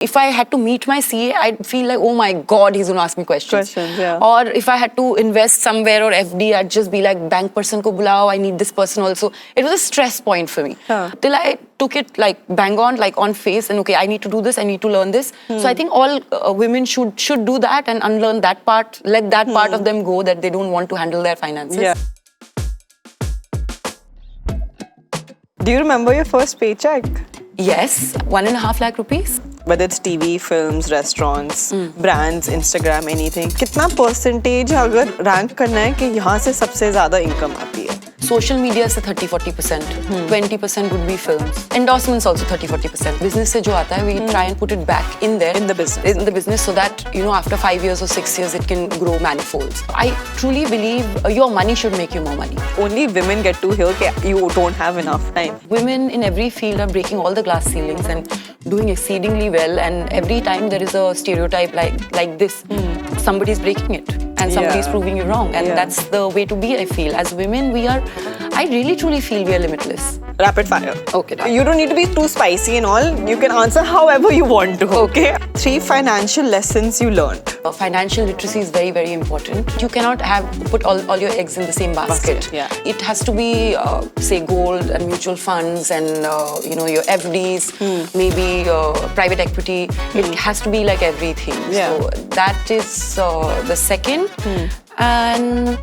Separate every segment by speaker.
Speaker 1: If I had to meet my CA, I'd feel like, oh my God, he's going to ask me questions.
Speaker 2: Yeah.
Speaker 1: Or if I had to invest somewhere or FD, I'd just be like, bank person ko bulao, I need this person also. It was a stress point for me. Till I took it like bang on, like on face, and okay, I need to do this, I need to learn this. So I think all women should do that and unlearn that part, let that part of them go that they don't want to handle their finances.
Speaker 2: Yeah. Do you remember your first paycheck?
Speaker 1: Yes, 1.5 lakh rupees.
Speaker 2: Whether it's TV, films, restaurants, brands, Instagram, anything. कितना percentage अगर rank करना है कि यहाँ से सबसे ज़्यादा income आती है?
Speaker 1: Social media से 30-40%. 20% would be films. Endorsements also 30-40%. Business से जो आता है, we try and put it back in there.
Speaker 2: In the business.
Speaker 1: So that, you know, after 5 years or 6 years, it can grow manifolds. I truly believe your money should make you more money.
Speaker 2: Only women get to hear that you don't have enough time.
Speaker 1: Women in every field are breaking all the glass ceilings and doing exceedingly well, and every time there is a stereotype like this, somebody's breaking it and somebody's proving you wrong, and that's the way to be. I feel as women I really truly feel we are limitless.
Speaker 2: Rapid fire.
Speaker 1: Okay, done.
Speaker 2: You don't need to be too spicy and all. You can answer however you want to. Okay. 3 financial lessons you learned.
Speaker 1: Financial literacy is very, very important. You cannot put all your eggs in the same basket. It has to be, say, gold and mutual funds and you know, your FDs, maybe private equity. It has to be like everything. So that is the second. And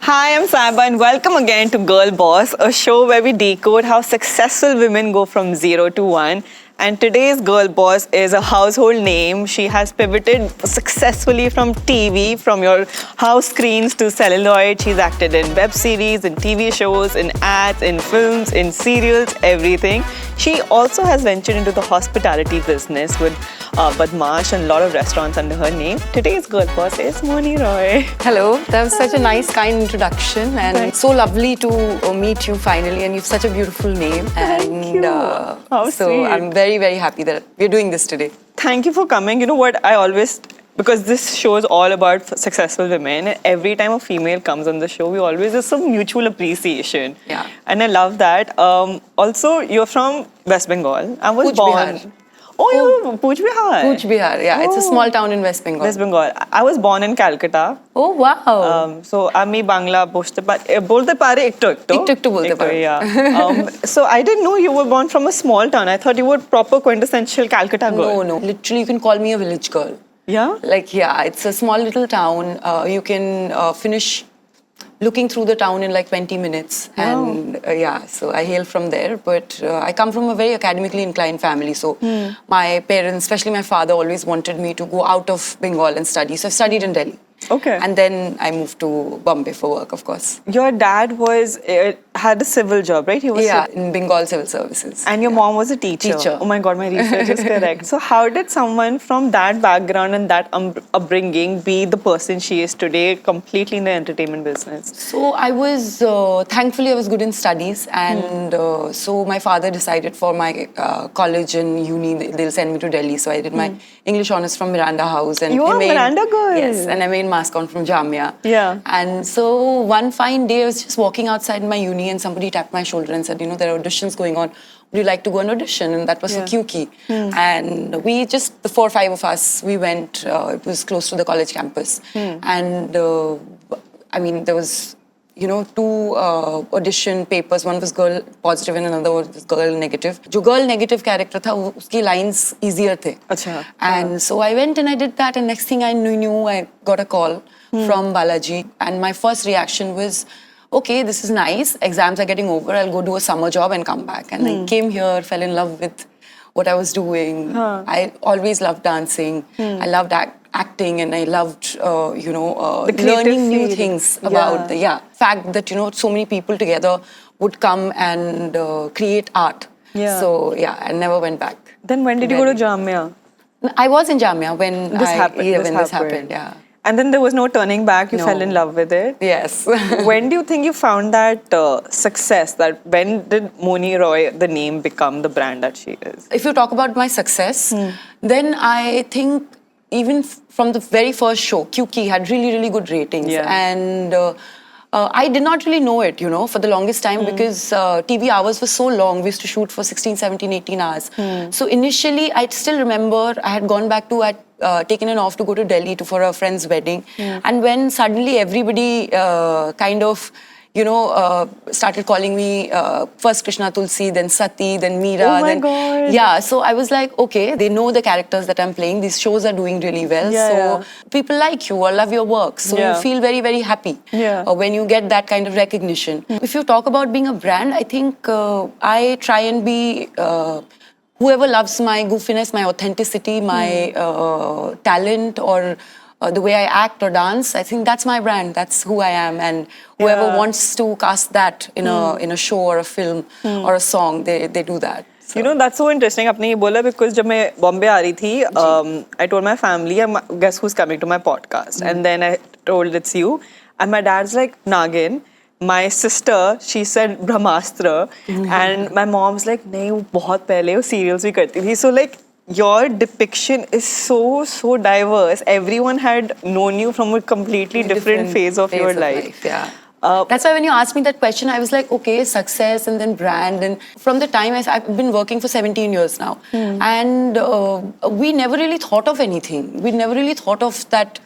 Speaker 2: Hi, I'm Sahiba and welcome again to Girl Boss, a show where we decode how successful women go from 0 to 1. And today's Girl Boss is a household name. She has pivoted successfully from TV, from your house screens to celluloid. She's acted in web series, in TV shows, in ads, in films, in serials, everything. She also has ventured into the hospitality business with Badmaash and a lot of restaurants under her name. Today's Girl Boss is Mouni Roy.
Speaker 1: Hello, that was such a nice, kind introduction, and it's so lovely to meet you finally. And you have such a beautiful name.
Speaker 2: Thank you. How
Speaker 1: so
Speaker 2: sweet.
Speaker 1: I'm very, very happy that we're doing this today.
Speaker 2: Thank you for coming. You know what, because this show is all about successful women, and every time a female comes on the show, we always have some mutual appreciation.
Speaker 1: Yeah.
Speaker 2: And I love that. Also, you're from West Bengal. I was
Speaker 1: Kuch
Speaker 2: born.
Speaker 1: Bihar.
Speaker 2: Oh, you're Kuch Bihar.
Speaker 1: Kuch Bihar, yeah. It's a small town in West Bengal.
Speaker 2: West Bengal. I was born in Calcutta.
Speaker 1: Oh, wow.
Speaker 2: So, আমি বাংলা বলতে পারি একটু
Speaker 1: একটু বলতে পারি।
Speaker 2: Yeah. So, I didn't know you were born from a small town. I thought you were proper quintessential Calcutta girl.
Speaker 1: No. Literally, you can call me a village girl.
Speaker 2: Yeah?
Speaker 1: Like, yeah, it's a small little town. You can finish looking through the town in like 20 minutes. And so I hail from there. But I come from a very academically inclined family. So my parents, especially my father, always wanted me to go out of Bengal and study. So I studied in Delhi.
Speaker 2: Okay.
Speaker 1: And then I moved to Bombay for work, of course.
Speaker 2: Your dad had a civil job, right? He was
Speaker 1: in Bengal Civil Services.
Speaker 2: And your mom was a teacher. Oh my God, my research is correct. So how did someone from that background and that upbringing be the person she is today, completely in the entertainment business?
Speaker 1: So I was, thankfully I was good in studies, and so my father decided for my college and uni, they'll send me to Delhi. So I did my English honors from Miranda House. And
Speaker 2: you are a Miranda girl?
Speaker 1: Yes, and I made mass comm from Jamia.
Speaker 2: Yeah.
Speaker 1: And so one fine day I was just walking outside my uni and somebody tapped my shoulder and said, you know, there are auditions going on. Would you like to go on audition? And that was for QK. And we just, the 4 or 5 of us, we went, it was close to the college campus. And I mean, there was, you know, 2 audition papers. One was girl positive and another was girl negative. Jo girl negative character tha, uski lines easier the.
Speaker 2: Achha.
Speaker 1: And so I went and I did that, and next thing I knew, I got a call from Balaji. And my first reaction was, okay, this is nice. Exams are getting over. I'll go do a summer job and come back. And I came here, fell in love with what I was doing. I always loved dancing. I loved acting, and I loved, you know, learning new things about the fact that, you know, so many people together would come and create art. So, I never went back.
Speaker 2: Then when did you go to Jamia?
Speaker 1: I was in Jamia when
Speaker 2: this happened.
Speaker 1: Yeah.
Speaker 2: And then there was no turning back. You fell in love with it.
Speaker 1: Yes.
Speaker 2: When do you think you found that success? That when did Mouni Roy, the name, become the brand that she is?
Speaker 1: If you talk about my success, then I think even from the very first show, QK had really, really good ratings. And I did not really know it, for the longest time because TV hours were so long. We used to shoot for 16, 17, 18 hours. So initially, I still remember I had gone back to, taken an off to go to Delhi for a friend's wedding. And when suddenly everybody kind of, started calling me first Krishna Tulsi, then Sati, then Meera.
Speaker 2: Oh my God.
Speaker 1: Yeah, so I was like, okay, they know the characters that I'm playing. These shows are doing really well. People like you or love your work. So you feel very, very happy when you get that kind of recognition. If you talk about being a brand, I think I try and be whoever loves my goofiness, my authenticity, my talent, or the way I act or dance, I think that's my brand. That's who I am. And whoever wants to cast that in a show or a film or a song, they do that. So.
Speaker 2: That's so interesting. आपने ये बोला because जब मैं Bombay आ रही थी, I told my family, guess who's coming to my podcast? And then I told it's you. And my dad's like, Nagin. My sister, she said Brahmastra. And my mom's like, नहीं वो बहुत पहले वो serials भी करती थी. So like, your depiction is so diverse. Everyone had known you from a completely different phase of your life.
Speaker 1: Yeah. That's why when you asked me that question, I was like, okay, success and then brand. And from the time I've been working for 17 years now. And we never really thought of anything. We never really thought of that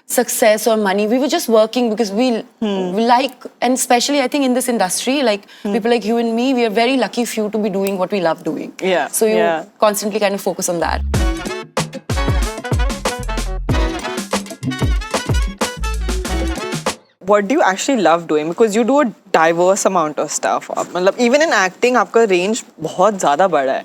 Speaker 1: success or money. We were just working because we like, and especially I think in this industry, like people like you and me, we are very lucky few to be doing what we love doing.
Speaker 2: Yeah.
Speaker 1: So you constantly kind of focus on that.
Speaker 2: What do you actually love doing? Because you do a diverse amount of stuff. Even in acting, आपका range बहुत ज़्यादा बड़ा है.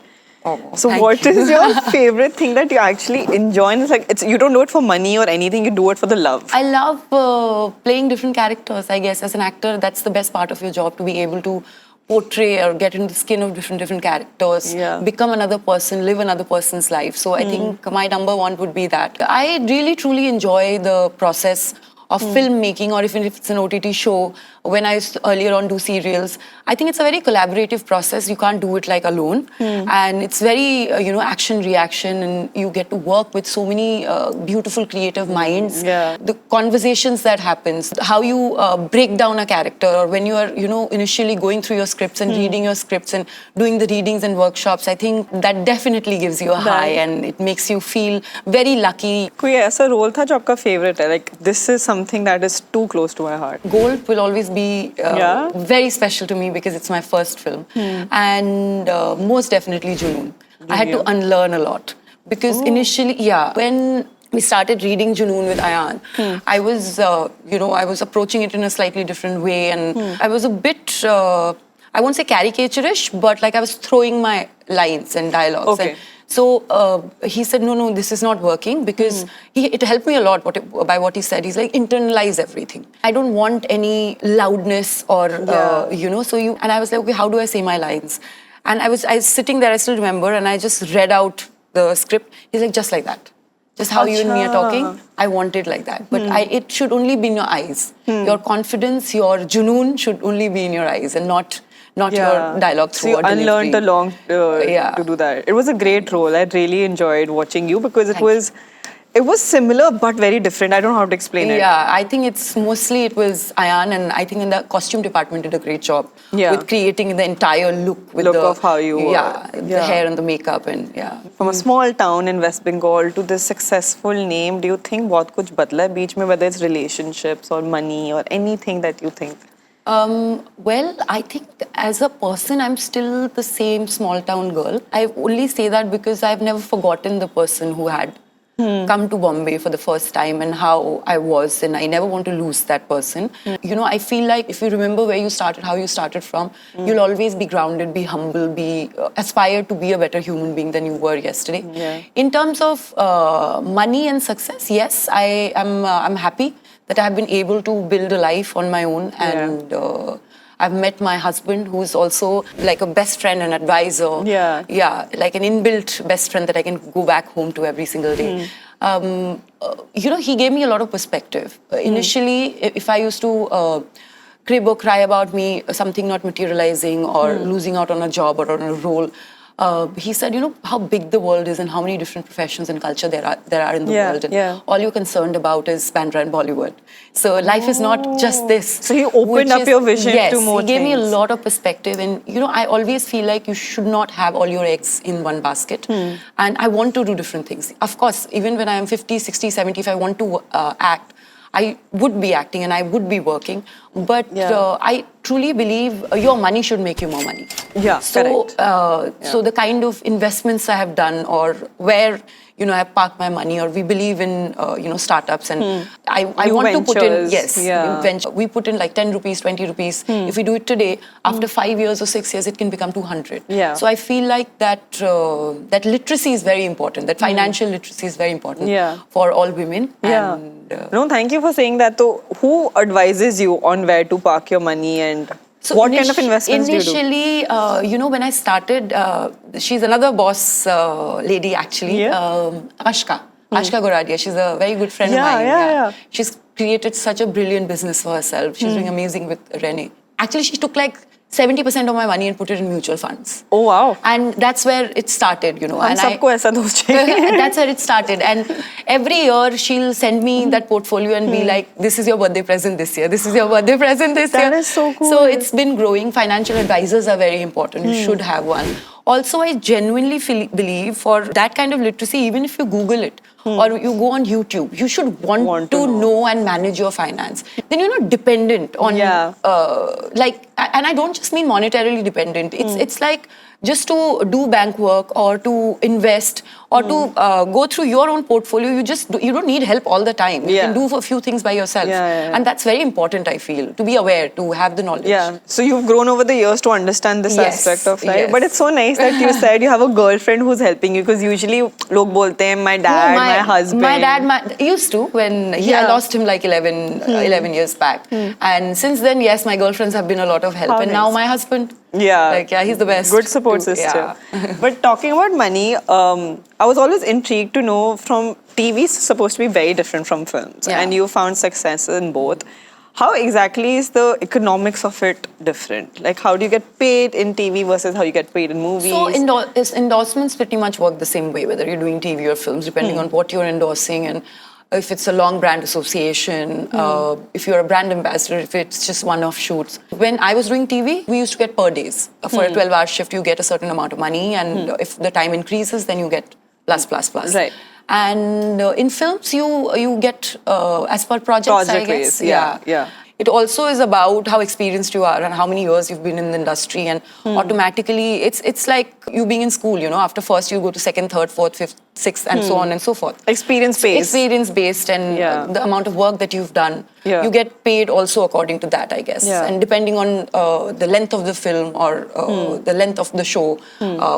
Speaker 2: So what is your favorite thing that you actually enjoy? And it's like you don't do it for money or anything, you do it for the love.
Speaker 1: I love playing different characters, I guess. As an actor, that's the best part of your job, to be able to portray or get into the skin of different characters, become another person, live another person's life. So I think my number one would be that. I really, truly enjoy the process of filmmaking, or even if it's an OTT show. When I used to earlier on do serials, I think it's a very collaborative process. You can't do it like alone. And it's very, action reaction, and you get to work with so many beautiful creative minds. The conversations that happens, how you break down a character, or when you are, initially going through your scripts and reading your scripts and doing the readings and workshops, I think that definitely gives you a high, and it makes you feel very lucky.
Speaker 2: कोई ऐसा role था जो आपका favorite है? Like, this is something that is too close to my heart.
Speaker 1: Gold will always be very special to me because it's my first film. And most definitely Junoon. I had to unlearn a lot. Because initially, when we started reading Junoon with Ayan, I was, I was approaching it in a slightly different way. And I was a bit, I won't say caricaturish, but like I was throwing my lines and dialogues.
Speaker 2: Okay.
Speaker 1: And so he said, no, this is not working, because it helped me a lot by what he said. He's like, internalize everything. I don't want any loudness or, and I was like, okay, how do I say my lines? And I was sitting there, I still remember, and I just read out the script. He's like, just like that. Just how you and me are talking, I want it like that. But it should only be in your eyes. Your confidence, your junoon should only be in your eyes, and not your dialogue through.
Speaker 2: So you unlearned along to do that. It was a great role. I really enjoyed watching you because it was similar but very different. I don't know how to explain it.
Speaker 1: Yeah, I think it was Ayan, and I think in the costume department did a great job with creating the entire look with
Speaker 2: of how you were.
Speaker 1: The hair and the makeup, and
Speaker 2: From a small town in West Bengal to this successful name, do you think बहुत कुछ बदला है बीच में, whether it's relationships or money or anything that you think?
Speaker 1: Well, I think as a person, I'm still the same small town girl. I only say that because I've never forgotten the person who had come to Bombay for the first time and how I was, and I never want to lose that person. I feel like if you remember where you started, how you started from, you'll always be grounded, be humble, be aspire to be a better human being than you were yesterday. In terms of money and success, yes, I'm happy that I've been able to build a life on my own, and I've met my husband, who's also like a best friend and advisor. Like an inbuilt best friend that I can go back home to every single day. He gave me a lot of perspective. Initially, if I used to crib or cry about something not materializing or losing out on a job or on a role, he said, you know, how big the world is and how many different professions and culture there are in the world. And all you're concerned about is Bandra and Bollywood. So life is not just this.
Speaker 2: So he opened up your vision to more
Speaker 1: things. He gave me a
Speaker 2: things.
Speaker 1: lot of perspective. And, you know, I always feel like you should not have all your eggs in one basket. And I want to do different things. Of course, even when I am 50, 60, 70, if I want to act, I would be acting and I would be working, but I truly believe your money should make you more money.
Speaker 2: Yeah,
Speaker 1: so,
Speaker 2: correct.
Speaker 1: So the kind of investments I have done, or where, you know, I park my money, or we believe in, you know, startups, and I want to put in, new venture. We put in like 10 rupees, 20 rupees. If we do it today, after 5 years or 6 years, it can become 200.
Speaker 2: Yeah.
Speaker 1: So I feel like that that literacy is very important, that financial literacy is very important for all women.
Speaker 2: Yeah.
Speaker 1: And,
Speaker 2: no, thank you for saying that. So who advises you on where to park your money and what kind of investments do you do?
Speaker 1: Initially, you know, when I started, she's another boss lady actually, Ashka Goradia. She's a very good friend of mine. She's created such a brilliant business for herself. She's doing amazing with Rene. Actually, she took like 70% of my money and put it in mutual funds.
Speaker 2: Oh, wow.
Speaker 1: And that's where it started, you know.
Speaker 2: And
Speaker 1: that's where it started. And every year she'll send me that portfolio and be like, this is your birthday present this year. This is your birthday present this year.
Speaker 2: That is so cool.
Speaker 1: So it's been growing. Financial advisors are very important. You should have one. Also, I genuinely believe for that kind of literacy, even if you Google it, or you go on YouTube, you should want to know and manage your finance. Then you're not dependent on, like, and I don't just mean monetarily dependent. It's like just to do bank work or to invest or to go through your own portfolio. You don't need help all the time. You can do a few things by yourself. And that's very important, I feel, to be aware, to have the knowledge.
Speaker 2: Yeah. So you've grown over the years to understand this aspect of life. But it's so nice that you said you have a girlfriend who's helping you, because usually log bolte hain, my dad, my husband.
Speaker 1: My dad used to, when I lost him like 11 years back. And since then, yes, my girlfriends have been a lot of help. And now my husband. Like, he's the best.
Speaker 2: Good support system. But talking about money, I was always intrigued to know, from TV is supposed to be very different from films, and you found success in both. How exactly is the economics of it different? Like, how do you get paid in TV versus how you get paid in movies?
Speaker 1: So endorsements pretty much work the same way, whether you're doing TV or films, depending on what you're endorsing, and if it's a long brand association, if you're a brand ambassador, if it's just one-off shoots. When I was doing TV, we used to get per days. For a 12-hour shift, you get a certain amount of money, and if the time increases, then you get plus.
Speaker 2: Right.
Speaker 1: And in films, you get as per projects, I guess.
Speaker 2: Yeah.
Speaker 1: It also is about how experienced you are and how many years you've been in the industry, and automatically it's like you being in school, you know. After first you go to second, third, fourth, fifth, sixth, and so on and so forth. Experience-based and the amount of work that you've done. You get paid also according to that, I guess. And depending on the length of the film or the length of the show,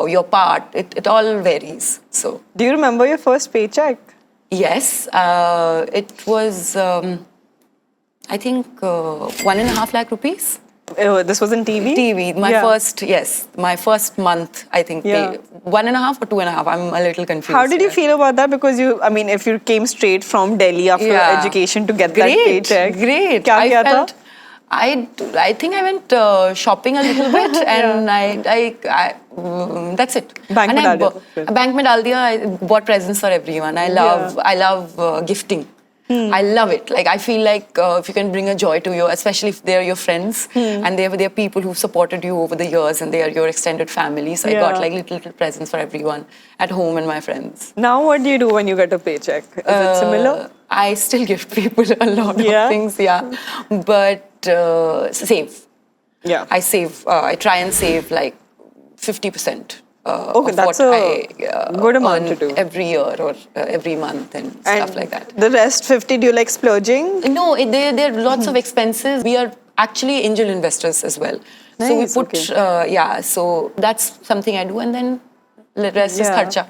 Speaker 1: your part, it all varies. So,
Speaker 2: do you remember your first paycheck?
Speaker 1: Yes, it was... I think 1.5 lakh rupees.
Speaker 2: This was in TV?
Speaker 1: TV. My first month, I think. 1.5 or 2.5. I'm a little confused.
Speaker 2: How did you feel about that? Because if you came straight from Delhi after education to get that paycheck.
Speaker 1: Great. I think I went shopping a little bit, and I that's it.
Speaker 2: Bank
Speaker 1: mein dal diya. I bought presents for everyone. I love gifting. I love it. Like, I feel like if you can bring a joy to especially if they're your friends and they're people who've supported you over the years and they are your extended family. So I got like little presents for everyone at home and my friends.
Speaker 2: Now what do you do when you get a paycheck? Is it similar?
Speaker 1: I still give people a lot of things, but save. I save. I try and save like 50%.
Speaker 2: That's a good amount to do
Speaker 1: every year or every month and stuff like that.
Speaker 2: The rest 50, do you like splurging?
Speaker 1: No, there are lots of expenses. We are actually angel investors as well.
Speaker 2: Nice,
Speaker 1: so we put, so that's something I do, and then the rest is kharcha.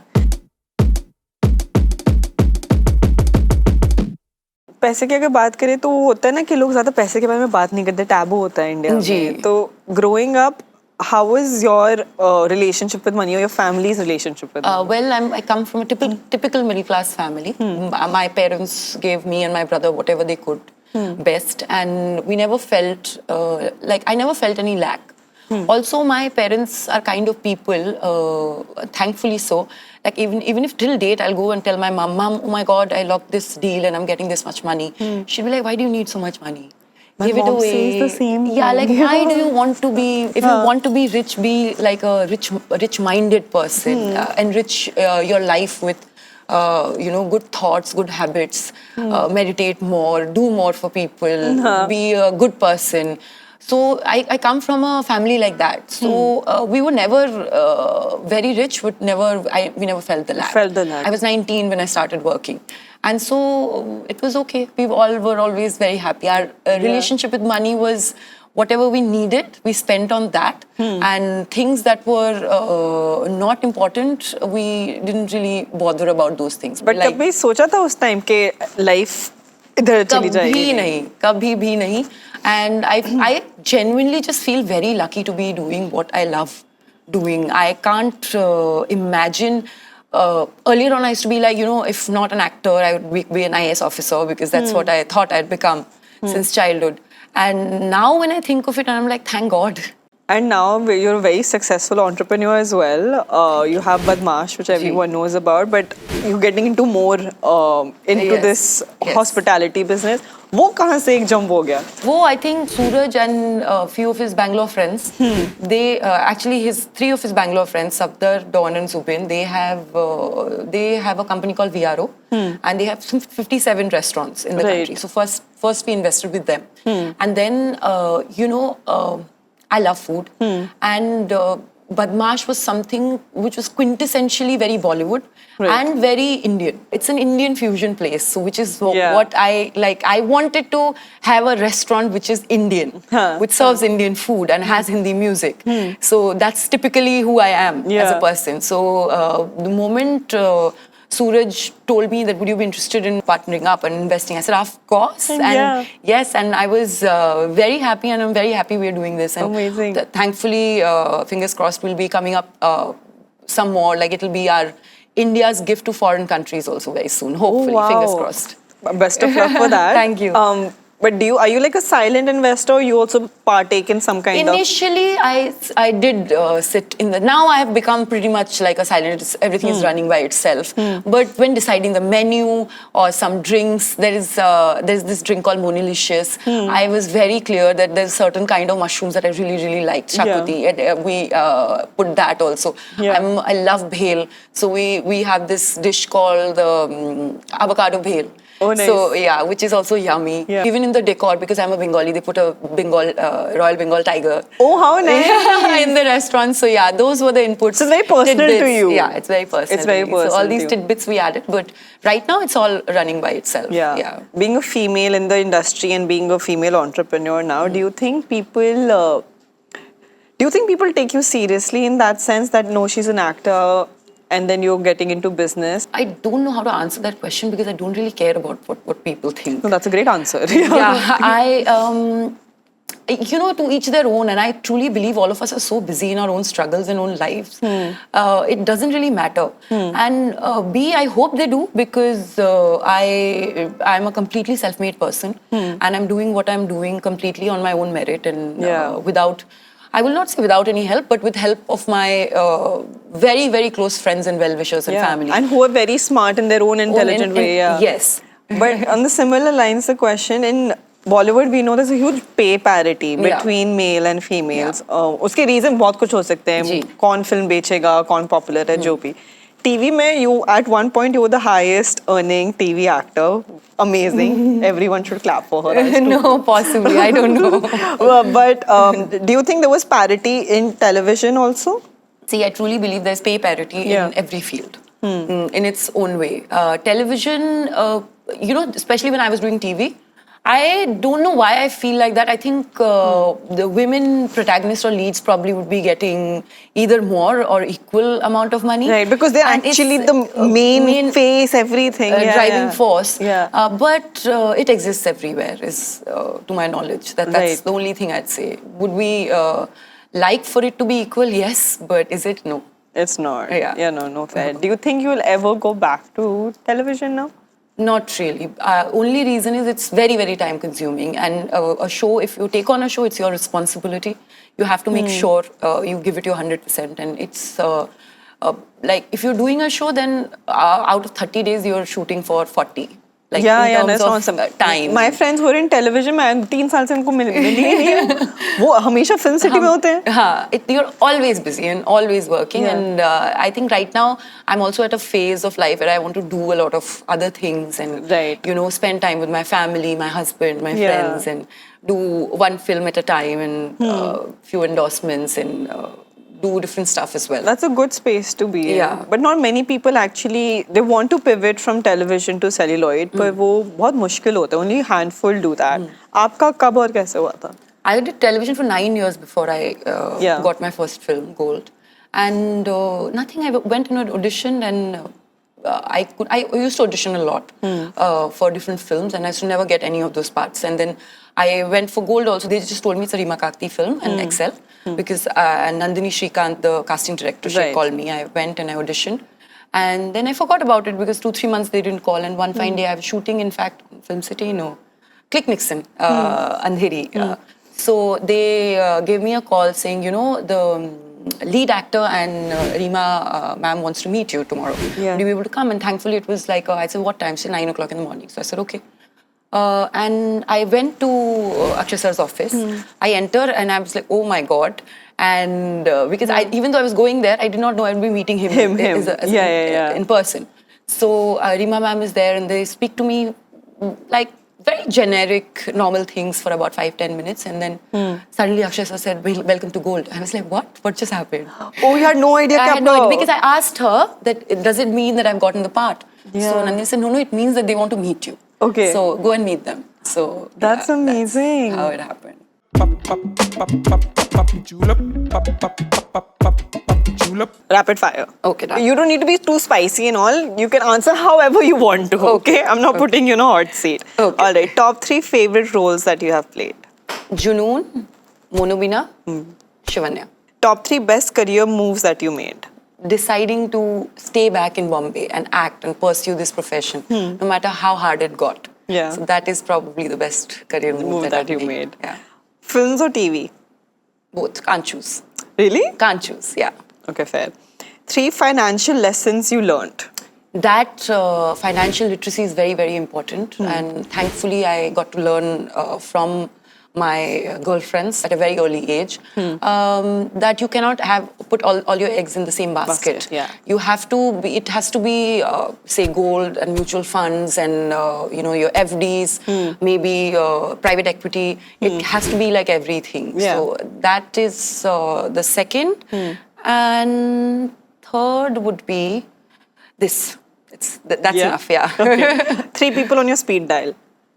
Speaker 2: पैसे की अगर बात करें तो होता है ना कि लोग ज़्यादा पैसे के बारे में बात नहीं करते, टैबू होता है इंडिया में. तो growing up, how was your relationship with money or your family's relationship with money?
Speaker 1: Well, I come from a typical middle class family. My parents gave me and my brother whatever they could best, and we never felt I never felt any lack. Also, my parents are kind of people, thankfully so. Like even if till date, I'll go and tell my mom, oh my God, I locked this deal and I'm getting this much money. She'll be like, why do you need so much money?
Speaker 2: My
Speaker 1: Give it
Speaker 2: mom
Speaker 1: away.
Speaker 2: says the same
Speaker 1: Yeah,
Speaker 2: thing.
Speaker 1: like why do you want to be? If you want to be rich, be like a rich-minded person. Enrich your life with, good thoughts, good habits. Meditate more, do more for people. Be a good person. So I come from a family like that. So we were never very rich, but we never felt the lack.
Speaker 2: Felt the lack.
Speaker 1: I was 19 when I started working. And so it was okay. We all were always very happy. Our relationship with money was whatever we needed, we spent on that. And things that were not important, we didn't really bother about those things.
Speaker 2: But
Speaker 1: like,
Speaker 2: कभी सोचा था उस time के life इधर चली जाएगी?
Speaker 1: कभी भी नहीं. And I genuinely just feel very lucky to be doing what I love doing. I can't imagine. Earlier on, I used to be like, if not an actor, I would be an IAS officer because that's what I thought I'd become since childhood. And now when I think of it, I'm like, thank God.
Speaker 2: And now you're a very successful entrepreneur as well. You have Badmaash, which everyone knows about, but you're getting into more into this hospitality business. वो कहाँ से एक jump हो गया?
Speaker 1: वो I think Suraj and a few of his Bangalore friends, they actually three of his Bangalore friends, Sabdar, Dawn and Zubin, they have a company called VRO and they have some 57 restaurants in the country. So first we invested with them. And then, I love food. And Badmaash was something which was quintessentially very Bollywood and very Indian. It's an Indian fusion place, so which is what I like. I wanted to have a restaurant which is Indian, which serves Indian food and has Hindi music. So that's typically who I am as a person. So the moment Suraj told me that would you be interested in partnering up and investing, I said, of course. And yes, and I was very happy, and I'm very happy we're doing this. And
Speaker 2: amazing.
Speaker 1: Thankfully, fingers crossed, we'll be coming up some more. Like it'll be our India's gift to foreign countries also very soon. Hopefully, fingers crossed.
Speaker 2: Best of luck for that.
Speaker 1: Thank you.
Speaker 2: But are you like a silent investor? You also partake in some kind of...
Speaker 1: Initially, I did sit in the... Now I have become pretty much like a silent... Everything is running by itself. But when deciding the menu or some drinks, there's this drink called Mouni Roy. I was very clear that there's certain kind of mushrooms that I really, really liked. Shakuti. We put that also. I love bhel. So we have this dish called avocado bhel.
Speaker 2: Oh, nice.
Speaker 1: So, which is also yummy. Even in the decor, because I'm a Bengali, they put a Royal Bengal tiger.
Speaker 2: Oh, how nice.
Speaker 1: In the restaurant. So, those were the inputs.
Speaker 2: So, it's very personal to you.
Speaker 1: Yeah, it's very personal.
Speaker 2: It's very personal.
Speaker 1: So, all these tidbits we added. But right now, it's all running by itself.
Speaker 2: Yeah. Being a female in the industry and being a female entrepreneur now, do you think people take you seriously in that sense that, no, she's an actor, and then you're getting into business?
Speaker 1: I don't know how to answer that question because I don't really care about what people think.
Speaker 2: No, that's a great answer.
Speaker 1: To each their own, and I truly believe all of us are so busy in our own struggles and own lives. It doesn't really matter. And I hope they do because I'm a completely self-made person and I'm doing what I'm doing completely on my own merit and without... I will not say without any help, but with help of my very, very close friends and well-wishers and family.
Speaker 2: And who are very smart in their own intelligent way.
Speaker 1: Yes.
Speaker 2: But on the similar lines, the question, in Bollywood, we know there's a huge pay parity between male and females. Uske reason बहुत कुछ हो सकते हैं. कौन film बेचेगा, कौन popular है, जो भी. TV में, at one point, you were the highest earning TV actor. Amazing. Everyone should clap for her.
Speaker 1: No, possibly. I don't know.
Speaker 2: But do you think there was parity in television also?
Speaker 1: See, I truly believe there's pay parity in every field, in its own way. Television, especially when I was doing TV, I don't know why I feel like that. I think the women protagonists or leads probably would be getting either more or equal amount of money.
Speaker 2: Right, because they're actually the main face, everything.
Speaker 1: Driving force. But it exists everywhere, to my knowledge. That's the only thing I'd say. Would we like for it to be equal? Yes, but is it? No.
Speaker 2: It's not. No fair. Do you think you'll ever go back to television now?
Speaker 1: Not really. Only reason is it's very, very time consuming. And a show, if you take on a show, it's your responsibility. you have to make sure you give it your 100%. And it's like if you're doing a show, then out of 30 days, you're shooting for 40. Like in terms of time.
Speaker 2: My friends who are in television, मैं 3 साल से उनको मिली ही नहीं है. वो हमेशा film city में होते हैं.
Speaker 1: हाँ, you're always busy and always working. And I think right now I'm also at a phase of life where I want to do a lot of other things and you know, spend time with my family, my husband, my friends, and do one film at a time and few endorsements and do different stuff as well.
Speaker 2: That's a good space to be in.
Speaker 1: Yeah.
Speaker 2: But not many people actually, they want to pivot from television to celluloid, but वो बहुत मुश्किल होता है. Only a handful do that. आपका कब और कैसे हुआ था?
Speaker 1: I did television for 9 years before I got my first film, Gold. And nothing, I went in an audition and I used to audition a lot for different films and I used to never get any of those parts. And then I went for Gold also. They just told me it's a Reema Kakti film and Excel because Nandini Shrikant, the casting director, she called me. I went and I auditioned. And then I forgot about it because 2-3 months they didn't call. And one fine day I was shooting, in fact, Film City, Click Nixon, Andheri. So they gave me a call saying, you know, the lead actor and Reema ma'am wants to meet you tomorrow. Would you be able to come? And thankfully it was like, I said, what time? She said 9 o'clock in the morning. So I said, okay. And I went to Akshay sir's office. I entered and I was like, oh my God. And because even though I was going there, I did not know I would be meeting him. In person. So Reema ma'am is there and they speak to me like very generic, normal things for about 5-10 minutes. And then suddenly Akshay sir said, welcome to Gold. I was like, what? What just happened?
Speaker 2: Oh, you had no idea?
Speaker 1: I had no idea because I asked her that, does it mean that I've gotten the part? So Nandini said, no, it means that they want to meet you.
Speaker 2: Okay.
Speaker 1: So go and meet them. So
Speaker 2: that's amazing.
Speaker 1: That's how it happened.
Speaker 2: Rapid fire.
Speaker 1: Okay, done.
Speaker 2: You don't need to be too spicy and all. You can answer however you want to. Okay. I'm not putting you in a hot seat.
Speaker 1: Okay.
Speaker 2: All right. Top 3 favorite roles that you have played.
Speaker 1: Junoon, Monobina, Shivanya.
Speaker 2: Top 3 best career moves that you made.
Speaker 1: Deciding to stay back in Bombay and act and pursue this profession, no matter how hard it got.
Speaker 2: Yeah.
Speaker 1: So that is probably the best career move that you made. Yeah.
Speaker 2: Films or TV?
Speaker 1: Both. Can't choose.
Speaker 2: Really?
Speaker 1: Can't choose, yeah.
Speaker 2: Okay, fair. 3 financial lessons you learned.
Speaker 1: That financial literacy is very, very important. And thankfully, I got to learn from my girlfriends at a very early age that you cannot put all your eggs in the same basket. You have to be, it has to be say gold and mutual funds and you know, your FDs, maybe private equity. It has to be like everything. So that is the second. And third would be this. That's enough,
Speaker 2: Okay. 3 people on your speed dial.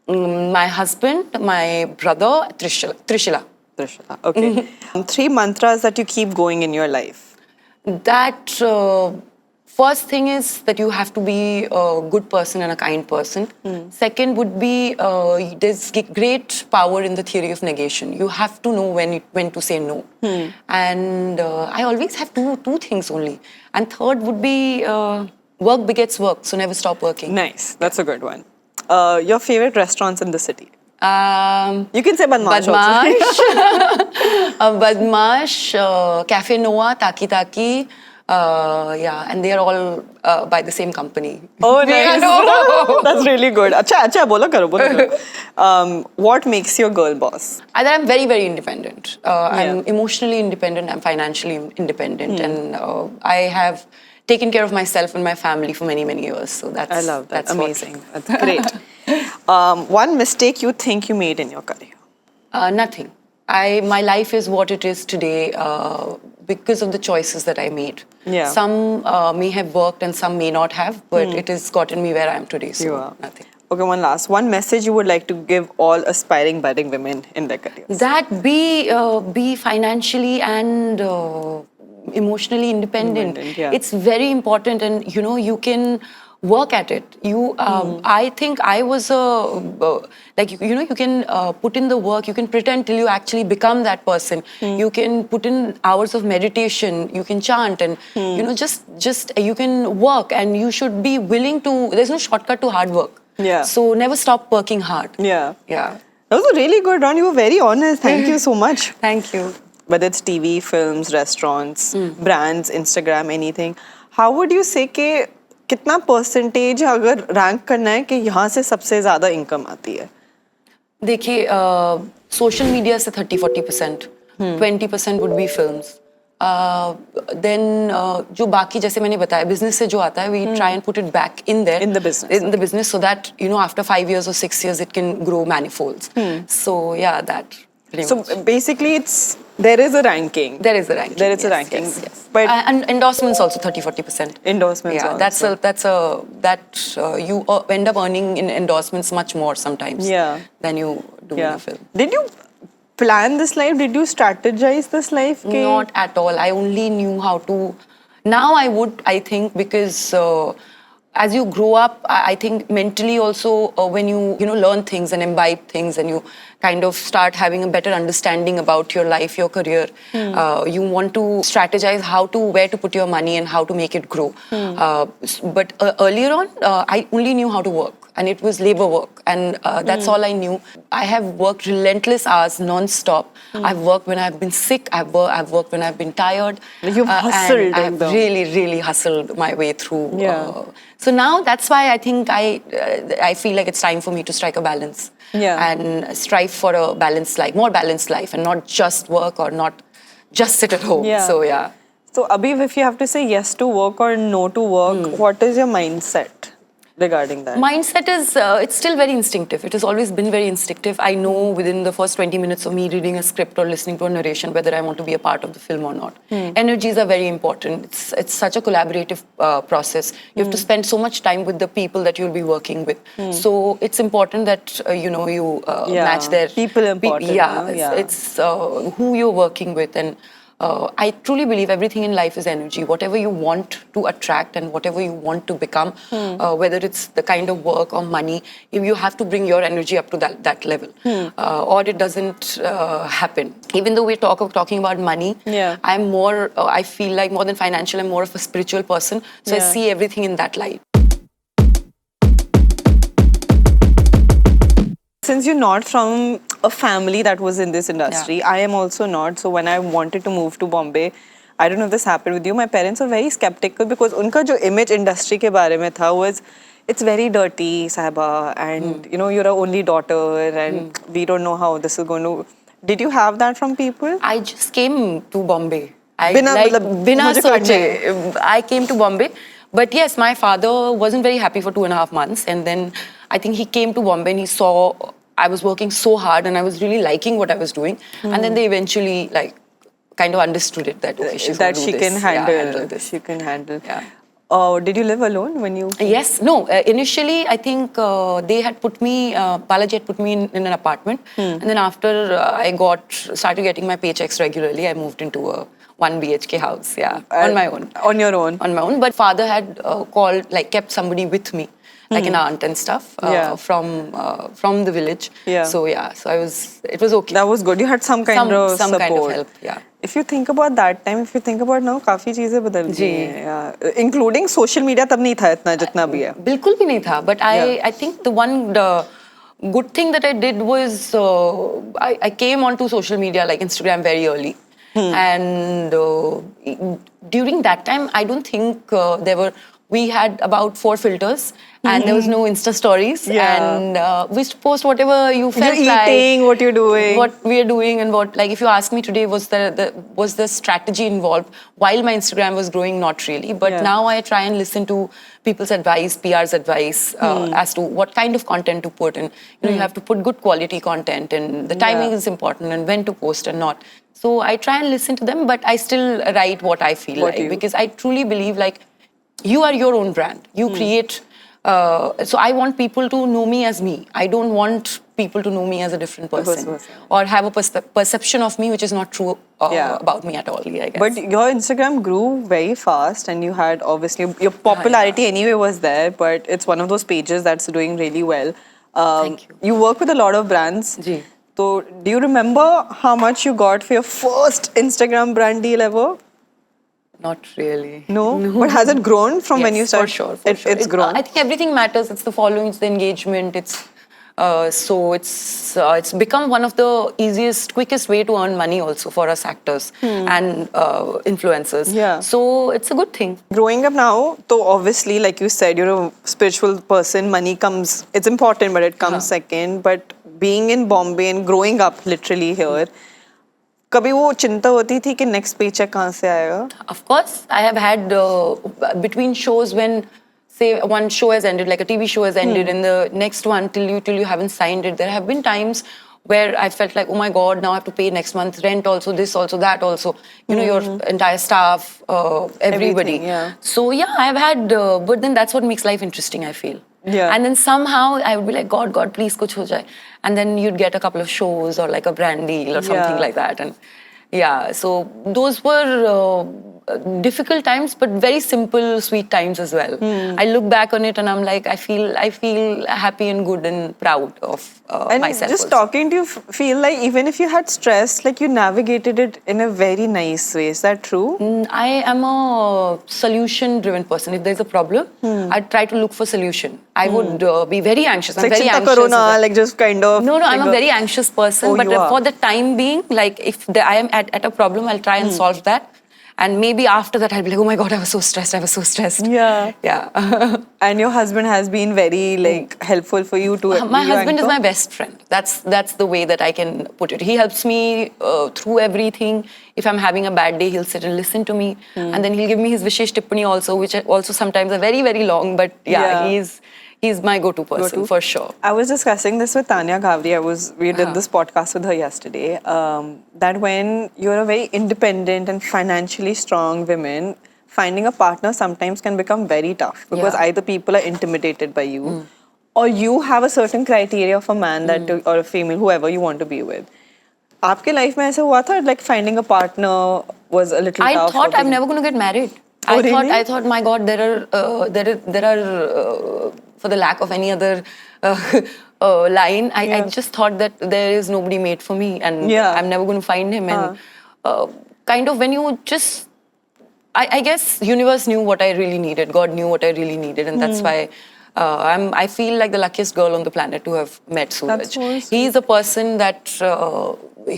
Speaker 1: My husband, my brother, Trishila.
Speaker 2: Okay. 3 mantras that you keep going in your life.
Speaker 1: That first thing is that you have to be a good person and a kind person. Second would be there's great power in the theory of negation. You have to know when to say no. And I always have two things only. And third would be work begets work, so never stop working.
Speaker 2: Nice. That's a good one. Your favorite restaurants in the city? You can say Badmaash also.
Speaker 1: Badmaash, Cafe Noah, Taki Taki. And they are all by the same company.
Speaker 2: Oh, nice. That's really good. Acha, bolo karo. What makes you a girl boss?
Speaker 1: I'm very, very independent. I'm emotionally independent. I'm financially independent. And I have taken care of myself and my family for many, many years. So I love that.
Speaker 2: That's amazing. That's great. One mistake you think you made in your career?
Speaker 1: Nothing. My life is what it is today because of the choices that I made. Some may have worked and some may not have, but it has gotten me where I am today. So nothing.
Speaker 2: Okay, one last. One message you would like to give all aspiring budding women in their careers?
Speaker 1: That be financially and emotionally independent. It's very important, and you know, you can work at it. I think I was like, you know, you can put in the work, you can pretend till you actually become that person. You can put in hours of meditation, you can chant, and you know, just you can work, and you should be willing to, there's no shortcut to hard work. So never stop working hard.
Speaker 2: That was a really good round. You were very honest. Thank you so much.
Speaker 1: Thank you.
Speaker 2: whether it's TV, films, restaurants, brands, Instagram, anything, how would you say कि कितना percentage अगर rank करना है कि यहाँ से सबसे ज़्यादा income आती है?
Speaker 1: देखिए सोशल मीडिया से 30-40%, 20% वुड बी फिल्म्स, देन जो बाकी जैसे मैंने बताया बिजनेस से जो आता है we try and put it back in there
Speaker 2: In the business,
Speaker 1: in the business so that you know after 5 years or 6 years it can grow manifolds. So yeah, that pretty
Speaker 2: So
Speaker 1: much.
Speaker 2: basically there is a ranking.
Speaker 1: There is a ranking.
Speaker 2: There is a
Speaker 1: yes,
Speaker 2: ranking.
Speaker 1: yes, yes.
Speaker 2: But
Speaker 1: and endorsements also 30-40%.
Speaker 2: endorsements
Speaker 1: Yeah,
Speaker 2: also.
Speaker 1: you end up earning in endorsements much more sometimes.
Speaker 2: Yeah.
Speaker 1: Than you do in a film.
Speaker 2: Did you plan this life? Did you strategize this life?
Speaker 1: Not at all. I only knew how to. Now I think, because as you grow up, I think mentally also when you learn things and imbibe things and you kind of start having a better understanding about your life, your career, you want to strategize where to put your money and how to make it grow. But earlier on, I only knew how to work. And it was labor work, and that's all I knew. I have worked relentless hours, non-stop. I've worked when I've been sick. I've worked when I've been tired.
Speaker 2: You've hustled.
Speaker 1: And I've really, really hustled my way through.
Speaker 2: Yeah.
Speaker 1: So now that's why I think I feel like it's time for me to strike a balance.
Speaker 2: Yeah.
Speaker 1: And strive for a balanced life, more balanced life, and not just work or not just sit at home.
Speaker 2: Yeah.
Speaker 1: So yeah.
Speaker 2: So Abhi, if you have to say yes to work or no to work, what is your mindset regarding that?
Speaker 1: Mindset is, it's still very instinctive. It has always been very instinctive. I know within the first 20 minutes of me reading a script or listening to a narration whether I want to be a part of the film or not. Energies are very important. It's such a collaborative process. You have to spend so much time with the people that you'll be working with. So it's important that, you match their...
Speaker 2: People important.
Speaker 1: It's who you're working with. And I truly believe everything in life is energy. Whatever you want to attract and whatever you want to become, whether it's the kind of work or money, you have to bring your energy up to that level, or it doesn't happen. Even though we're talking about money, I'm more, I feel like more than financial, I'm more of a spiritual person. So I see everything in that light.
Speaker 2: Since you're not from a family that was in this industry, I am also not. So when I wanted to move to Bombay, I don't know if this happened with you, my parents were very skeptical because unka jo image industry ke bare mein tha was, it's very dirty, Sahiba, and you're an only daughter and we don't know how this is going to... Did you have that from people?
Speaker 1: I just came to Bombay.
Speaker 2: Bina
Speaker 1: soche, I came to Bombay. But yes, my father wasn't very happy for 2.5 months. And then I think he came to Bombay and he saw I was working so hard and I was really liking what I was doing. And then they eventually kind of understood it that okay, she's
Speaker 2: that she
Speaker 1: this.
Speaker 2: can handle,
Speaker 1: handle this.
Speaker 2: She can handle.
Speaker 1: Yeah.
Speaker 2: Did you live alone when you...
Speaker 1: Yes. No. Initially, I think they had put me, Balaji had put me in an apartment. And then after I started getting my paychecks regularly, I moved into a 1 BHK house. Yeah. On my own.
Speaker 2: On your own?
Speaker 1: On my own. But father had kept somebody with me. Like an aunt and stuff from the village.
Speaker 2: Yeah.
Speaker 1: So it was okay.
Speaker 2: That was good. You had some kind of
Speaker 1: some
Speaker 2: support.
Speaker 1: kind of help. Yeah.
Speaker 2: If you think about that time, if you think about now, काफी चीजें बदल गई हैं. Yeah. Including social media तब नहीं था इतना जितना भी है.
Speaker 1: बिल्कुल भी नहीं था. But I think the good thing that I did was I came onto social media like Instagram very early. And during that time, I don't think we had about 4 filters and there was no Insta stories. And we used to post whatever you felt
Speaker 2: you're eating, what you're doing.
Speaker 1: What we are doing and what, if you ask me today, was the strategy involved while my Instagram was growing? Not really. But now I try and listen to people's advice, PR's advice as to what kind of content to put. And you have to put good quality content and the timing is important and when to post and not. So I try and listen to them, but I still write what I feel because I truly believe you are your own brand. You create. So I want people to know me as me. I don't want people to know me as a different person or have a perception of me which is not true about me at all. I guess.
Speaker 2: But your Instagram grew very fast and you had obviously your popularity anyway was there, but it's one of those pages that's doing really well.
Speaker 1: Thank you.
Speaker 2: You work with a lot of brands.
Speaker 1: Ji.
Speaker 2: So do you remember how much you got for your first Instagram brand deal ever?
Speaker 1: Not really.
Speaker 2: No? But has it grown from when you started?
Speaker 1: For sure.
Speaker 2: It's grown.
Speaker 1: I think everything matters. It's the following, it's the engagement, it's So it's become one of the easiest, quickest way to earn money also for us actors and influencers.
Speaker 2: Yeah.
Speaker 1: So it's a good thing.
Speaker 2: Growing up now, so obviously, like you said, you're a spiritual person. Money comes, it's important, but it comes second. But being in Bombay and growing up literally here, कभी वो चिंता होती थी कि next paycheck कहाँ से आएगा?
Speaker 1: Of course, I have had between shows when, say, one show has ended, like a TV show has ended, and the next one till you haven't signed it. There have been times where I felt like, oh my God, now I have to pay next month rent also, this also, that also. You know, your entire staff, everybody.
Speaker 2: Everything, yeah.
Speaker 1: So yeah, I've had, but then that's what makes life interesting, I feel.
Speaker 2: Yeah.
Speaker 1: And then somehow I would be like, God, please, kuch ho jaye. And then you'd get a couple of shows or like a brand deal or something like that. And yeah, so those were difficult times, but very simple, sweet times as well. I look back on it and I'm like, I feel happy and good and proud of
Speaker 2: And
Speaker 1: myself.
Speaker 2: just
Speaker 1: also.
Speaker 2: talking to you, feel like even if you had stress, like you navigated it in a very nice way. Is that true?
Speaker 1: I am a solution-driven person. If there's a problem, I try to look for solution. I would be very anxious. I'm
Speaker 2: Like
Speaker 1: very
Speaker 2: chinta
Speaker 1: anxious.
Speaker 2: karo na, like just kind of.
Speaker 1: No, I'm
Speaker 2: like
Speaker 1: a very anxious person.
Speaker 2: Oh,
Speaker 1: but
Speaker 2: you are.
Speaker 1: for the time being, like if I am at a problem, I'll try and solve that. And maybe after that, I'll be like, oh my God, I was so stressed.
Speaker 2: Yeah.
Speaker 1: Yeah.
Speaker 2: And your husband has been very like helpful for you to.
Speaker 1: My husband is my best friend. That's the way that I can put it. He helps me through everything. If I'm having a bad day, he'll sit and listen to me, and then he'll give me his Vishesh Tippani also, which are also sometimes are very, very long. But yeah. He's my go-to person for sure.
Speaker 2: I was discussing this with Tanya Ghavri. We did this podcast with her yesterday. That when you're a very independent and financially strong woman, finding a partner sometimes can become very tough because either people are intimidated by you, or you have a certain criteria of a man that or a female, whoever you want to be with. आपके life में ऐसा हुआ था? Like finding a partner was a little tough.
Speaker 1: I thought I'm never going to get married.
Speaker 2: Oh, really?
Speaker 1: I thought, my God, there are for the lack of any other line, I just thought that there is nobody made for me, and I'm never going to find him. And kind of when you just, I guess, universe knew what I really needed. God knew what I really needed, and that's why. I feel like the luckiest girl on the planet to have met Suraj. He's a person that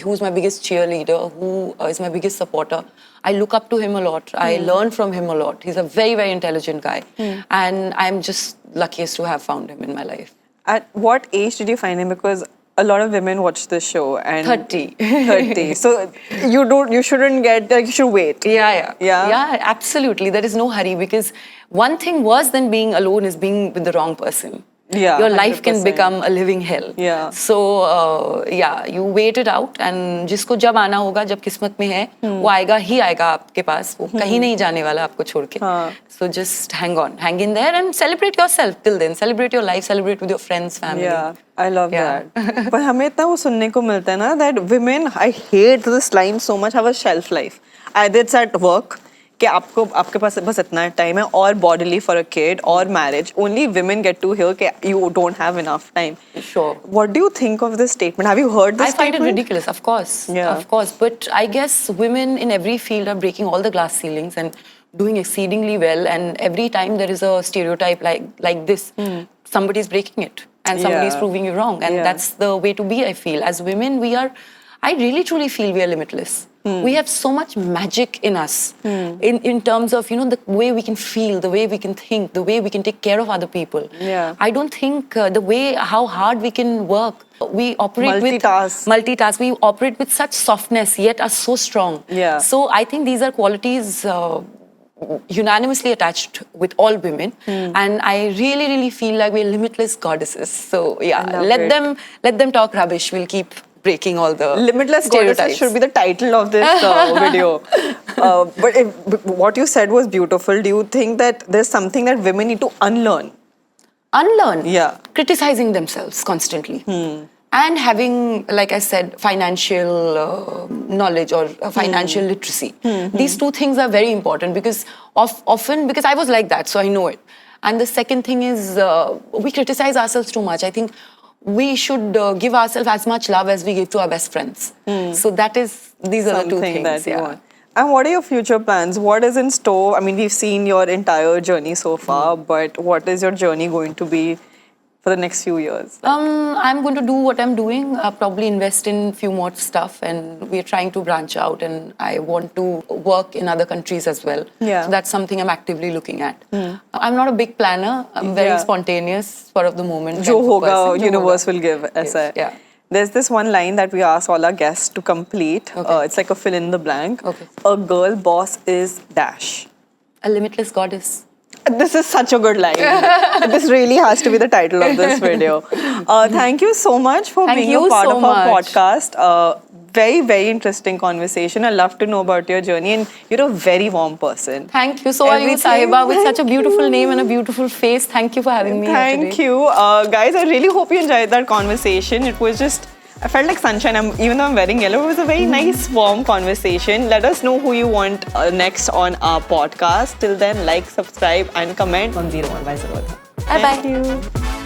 Speaker 1: who's my biggest cheerleader, who is my biggest supporter. I look up to him a lot. I learn from him a lot. He's a very, very intelligent guy. And I'm just luckiest to have found him in my life.
Speaker 2: At what age did you find him? Because a lot of women watch this show and
Speaker 1: 30.
Speaker 2: 30. So you shouldn't get, like, you should wait.
Speaker 1: Yeah, absolutely. There is no hurry, because one thing worse than being alone is being with the wrong person.
Speaker 2: Yeah,
Speaker 1: your life
Speaker 2: 100%.
Speaker 1: can become a living hell.
Speaker 2: Yeah.
Speaker 1: So you wait it out, and जिसको जब आना होगा, जब किस्मत में है, वो आएगा ही आएगा आपके पास. वो कहीं नहीं जाने वाला आपको छोड़ के. So just hang in there and celebrate yourself till then. Celebrate your life, celebrate with your friends, family.
Speaker 2: Yeah, I love that. But हमें इतना वो सुनने को मिलता है ना, that women, I hate this line so much, have a shelf life. Either it's at work, कि आपके पास बस इतना टाइम है, or bodily for a kid or marriage. Only women get to hear कि you don't have enough time.
Speaker 1: Sure.
Speaker 2: What do you think of this statement? Have you heard this statement?
Speaker 1: I find it ridiculous, of course.
Speaker 2: Yeah.
Speaker 1: Of course. But I guess women in every field are breaking all the glass ceilings and doing exceedingly well. And every time there is a stereotype like this, somebody's breaking it and somebody's proving you wrong. And that's the way to be, I feel. As women, I really truly feel we are limitless. We have so much magic in us in terms of, the way we can feel, the way we can think, the way we can take care of other people.
Speaker 2: Yeah.
Speaker 1: I don't think the way how hard we can work. We operate multitask. We operate with such softness, yet are so strong.
Speaker 2: Yeah.
Speaker 1: So I think these are qualities unanimously attached with all women, and I really, really feel like we're limitless goddesses. So yeah, let them talk rubbish. We'll keep breaking all the
Speaker 2: Limitless
Speaker 1: stereotypes.
Speaker 2: Goddesses should be the title of this video. But what you said was beautiful. Do you think that there's something that women need to unlearn?
Speaker 1: Unlearn?
Speaker 2: Yeah.
Speaker 1: Criticizing themselves constantly. And having, like I said, financial knowledge or financial literacy. These two things are very important, because often, because I was like that, so I know it. And the second thing is we criticize ourselves too much. I think we should give ourselves as much love as we give to our best friends. So these are the two things.
Speaker 2: That you want. And what are your future plans? What is in store? I mean, we've seen your entire journey so far, but what is your journey going to be for for the next few years?
Speaker 1: I'm going to do what I'm doing, probably invest in few more stuff, and we're trying to branch out, and I want to work in other countries as well.
Speaker 2: Yeah.
Speaker 1: So that's something I'm actively looking at. I'm not a big planner. I'm very
Speaker 2: Yeah.
Speaker 1: spontaneous, spur of the moment.
Speaker 2: Jo
Speaker 1: kind of
Speaker 2: hoga,
Speaker 1: person. Jo
Speaker 2: universe
Speaker 1: hoga.
Speaker 2: will give. Aisa hai.
Speaker 1: Yeah.
Speaker 2: There's this one line that we ask all our guests to complete.
Speaker 1: Okay.
Speaker 2: It's like a fill in the blank.
Speaker 1: Okay.
Speaker 2: A girl boss is dash.
Speaker 1: A limitless goddess.
Speaker 2: This is such a good line. This really has to be the title of this video. Thank you so much for
Speaker 1: Thank
Speaker 2: being
Speaker 1: you
Speaker 2: a part
Speaker 1: so
Speaker 2: of our
Speaker 1: much.
Speaker 2: podcast. Very, very interesting conversation. I love to know about your journey, and you're a very warm person.
Speaker 1: Thank you. So are you,
Speaker 2: Everything.
Speaker 1: Sahiba, with such a
Speaker 2: Thank
Speaker 1: beautiful
Speaker 2: you.
Speaker 1: name and a beautiful face. Thank you for having me here today.
Speaker 2: Thank you. Guys, I really hope you enjoyed that conversation. It was just, I felt like sunshine. Even though I'm wearing yellow, it was a very nice, warm conversation. Let us know who you want next on our podcast. Till then, like, subscribe, and comment on 01 by Sarota.
Speaker 1: Bye-bye.
Speaker 2: Thank you.